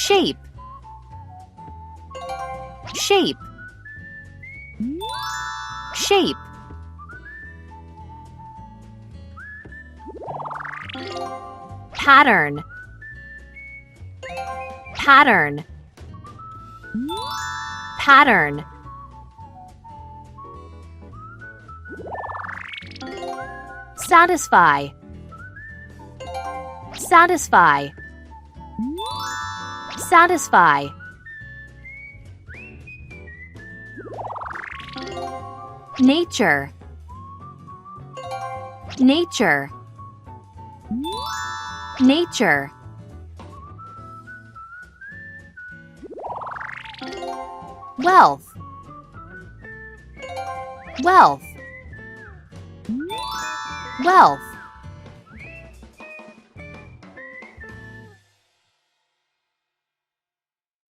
shape, shape, shape. Pattern, pattern, pattern. Satisfy, satisfy, satisfy. Nature, nature, nature. Wealth, wealth, wealth.